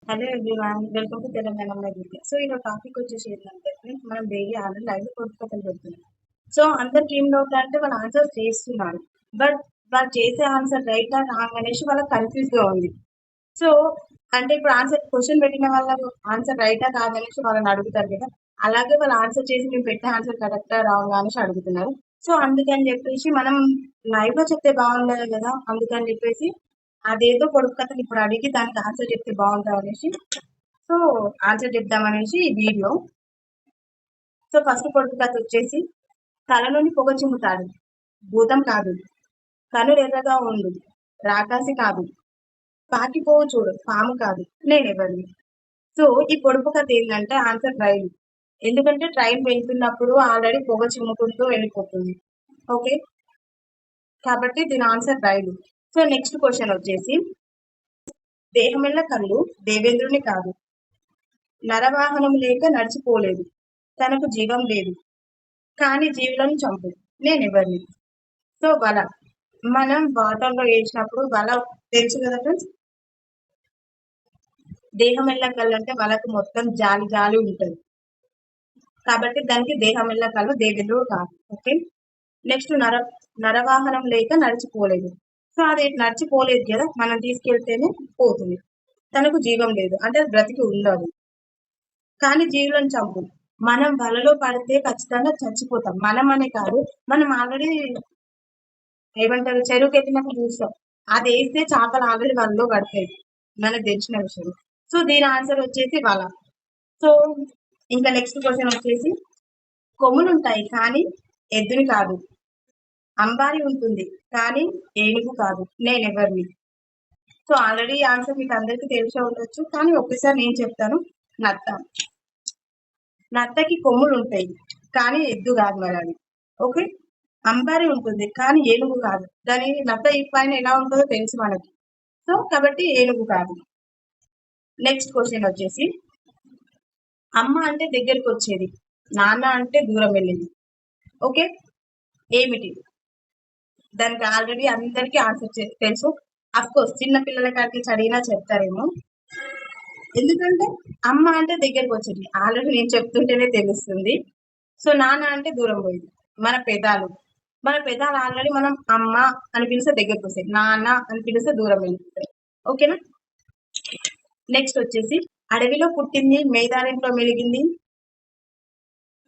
Hello everyone, welcome to Telangana magic. So ఈరోజు topic వచ్చేసి ఏంటంటే ఫ్రెండ్స్, మనం డైలీ ఆన్లైన్ లైవ్ కొత్త కథలు పెడుతున్నాం. సో అందరికి ఏం డౌట్ అంటే వాళ్ళు ఆన్సర్ చేస్తున్నారు, బట్ వాళ్ళు చేసే ఆన్సర్ రైట్ ఆ రాంగ్ అనేసి వాళ్ళకి కన్ఫ్యూజ్ గా ఉంది. సో అంటే ఇప్పుడు ఆన్సర్ క్వశ్చన్ పెట్టిన వాళ్ళ ఆన్సర్ రైటా కాదనేసి వాళ్ళని అడుగుతారు కదా. అలాగే వాళ్ళు ఆన్సర్ చేసి మేము పెట్టే ఆన్సర్ కరెక్టా రాంగ్ అనేసి అడుగుతున్నారు. సో అందుకని చెప్పేసి మనం లైవ్ లో చెప్తే బాగుండదు కదా, అందుకని చెప్పేసి అదేదో పొడుపు కథలు ఇప్పుడు అడిగి దానికి ఆన్సర్ చెప్తే బాగుంటుంది అనేసి సో ఆన్సర్ చెప్దామనేసి ఈ వీడియో. సో ఫస్ట్ పొడుపు కథ వచ్చేసి, తలలోని పొగ చిమ్ముతాడు, భూతం కాదు, కనులు ఎర్రగా ఉండు, రాకాసి కాదు, పాకిపోవు చూడు, పాము కాదు, నేనెవరిని. సో ఈ పొడుపు కథ ఏంటంటే ఆన్సర్ ట్రైన్. ఎందుకంటే ట్రైన్ వెళ్తున్నప్పుడు ఆల్రెడీ పొగ చిమ్ముకుంటూ వెళ్ళిపోతుంది. ఓకే, కాబట్టి దీని ఆన్సర్ రైలు. సో నెక్స్ట్ క్వశ్చన్ వచ్చేసి, దేహమెల్ల కళ్ళు దేవేంద్రుని కాదు, నరవాహనం లేక నడిచిపోలేదు, తనకు జీవం లేదు, కానీ జీవులను చంపు, నేనెవరిని. సో వల. మనం వాటర్లో వేసినప్పుడు వల తెలుసు కదా ఫ్రెండ్స్. దేహమెల్ల కళ్ళు అంటే వలకు మొత్తం జాలి జాలి ఉంటుంది, కాబట్టి దానికి దేహమెల్ల కళ్ళు దేవేంద్రుడు కాదు. ఓకే, నెక్స్ట్ నరవాహనం లేక నడిచిపోలేదు. సో అది నడిచిపోలేదు కదా, మనం తీసుకెళ్తేనే పోతుంది. తనకు జీవం లేదు అంటే అది బ్రతికి ఉండదు, కానీ జీవులను చంపు. మనం వలలో పడితే ఖచ్చితంగా చచ్చిపోతాం. మనం అనే కాదు, మనం ఆల్రెడీ ఏమంటారు చెరువుకి ఎత్తినప్పుడు చూస్తాం, అది వేస్తే చేపలు ఆల్రెడీ వలలో పడతాయి, మనకు తెలిసిన విషయం. సో దీని ఆన్సర్ వచ్చేసి వల. సో ఇంకా నెక్స్ట్ క్వశ్చన్ వచ్చేసి, కొమ్ములు ఉంటాయి కానీ ఎద్దుని కాదు, అంబారి ఉంటుంది కానీ ఏనుగు కాదు, నేనెవరిని. సో ఆల్రెడీ ఆన్సర్ మీకు అందరికీ తెలిసే ఉండొచ్చు, కానీ ఒక్కసారి నేను చెప్తాను. నత్త. నత్తకి కొమ్ములు ఉంటాయి కానీ ఎద్దు కాదు మరి అది. ఓకే, అంబారి ఉంటుంది కానీ ఏనుగు కాదు. దాని నత్త ఈ పైన ఎలా ఉంటుందో తెలుసు మనకి, సో కాబట్టి ఏనుగు కాదు. నెక్స్ట్ క్వశ్చన్ వచ్చేసి, అమ్మ అంటే దగ్గరికి వచ్చేది, నాన్న అంటే దూరం వెళ్ళింది. ఓకే, ఏమిటి? దానికి ఆల్రెడీ అందరికీ ఆన్సర్ తెలుసు. అఫ్ కోర్స్ చిన్న పిల్లల కాడికి చదివినా చెప్తారేమో, ఎందుకంటే అమ్మ అంటే దగ్గరికి వచ్చేది ఆల్రెడీ నేను చెప్తుంటేనే తెలుస్తుంది. సో నాన్న అంటే దూరం పోయింది. మన పెదాలు ఆల్రెడీ మనం అమ్మ అని పిలిస్తే దగ్గరకు వస్తాయి, నాన్న అని పిలిస్తే దూరం వెళ్ళిపోతాయి. ఓకేనా. నెక్స్ట్ వచ్చేసి, అడవిలో పుట్టింది మేదారింట్లో మెలిగింది,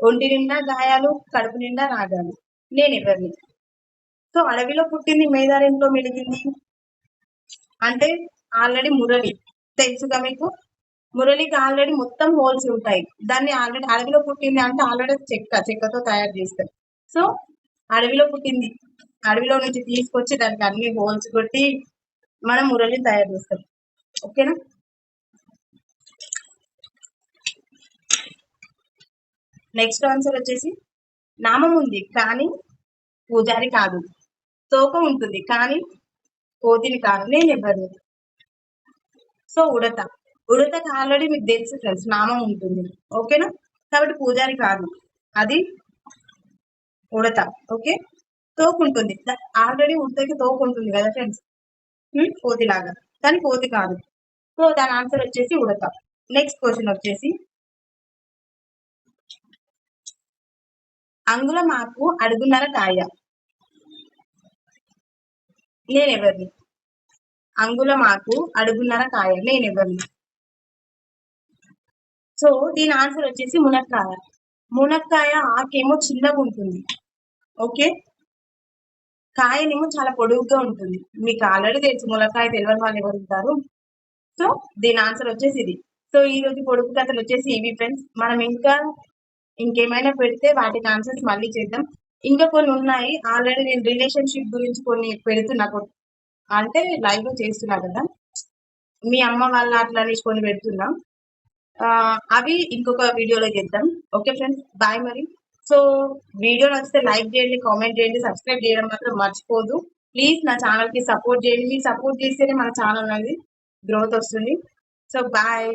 ఒంటి నిండా గాయాలు కడుపు నిండా రాగాలు, నేనెవరిని. సో అడవిలో పుట్టింది మేదారింట్లో మెలిగింది అంటే ఆల్రెడీ మురళి తెలుసుగా మీకు. మురళికి ఆల్రెడీ మొత్తం హోల్స్ ఉంటాయి, దాన్ని ఆల్రెడీ అడవిలో పుట్టింది అంటే ఆల్రెడీ చెక్కతో తయారు చేస్తారు. సో అడవిలో పుట్టింది, అడవిలో నుంచి తీసుకొచ్చి దానికి అన్ని హోల్స్ కొట్టి మనం మురళిని తయారు చేస్తాం. ఓకేనా. నెక్స్ట్ ఆన్సర్ వచ్చేసి, నామం ఉంది కానీ పూజారి కాదు, తోక ఉంటుంది కానీ కోతిని కాదు, నేను ఎవరిని. సో ఉడతకి ఆల్రెడీ మీకు తెలుసు ఫ్రెండ్స్, నామం ఉంటుంది. ఓకేనా, కాబట్టి పూజారి కాదు, అది ఉడత. ఓకే, తోకు ఉంటుంది, ఆల్రెడీ ఉడతకి తోకు ఉంటుంది కదా ఫ్రెండ్స్, కోతిలాగా, కానీ కోతి కాదు. సో దాని ఆన్సర్ వచ్చేసి ఉడత. నెక్స్ట్ క్వశ్చన్ వచ్చేసి, అంగుళం ఆకు అడుగున్నర కాయ, నేనెవరిని. అంగుళం ఆకు అడుగున్నర కాయ, నేనెవరిని. సో దీని ఆన్సర్ వచ్చేసి మునక్కాయ. మునక్కాయ ఆకేమో చిన్నగా ఉంటుంది, ఓకే, కాయనేమో చాలా పొడుగుగా ఉంటుంది. మీకు ఆల్రెడీ తెలుసు, మునక్కాయ తెలియని వాళ్ళు ఎవరు ఉంటారు. సో దీని ఆన్సర్ వచ్చేసి ఇది. సో ఈ రోజు పొడుగు కథలు వచ్చేసి ఇవి ఫ్రెండ్స్. మనం ఇంకేమైనా పెడితే వాటికి ఆన్సర్స్ మళ్ళీ చేద్దాం. ఇంకా కొన్ని ఉన్నాయి, ఆల్రెడీ నేను రిలేషన్షిప్ గురించి కొన్ని పెడుతున్నా, అంటే లైవ్ లో చేస్తున్నా కదా, మీ అమ్మ వాళ్ళ అట్లా అనేసి కొన్ని పెడుతున్నా. అవి ఇంకొక వీడియోలో చేద్దాం. ఓకే ఫ్రెండ్స్, బాయ్ మరి. సో వీడియో నచ్చితే లైక్ చేయండి, కామెంట్ చేయండి, సబ్స్క్రైబ్ చేయడం మాత్రం మర్చిపోదు. ప్లీజ్ నా ఛానల్ కి సపోర్ట్ చేయండి, మీరు సపోర్ట్ చేస్తేనే మన ఛానల్ అనేది గ్రోత్ వస్తుంది. So bye.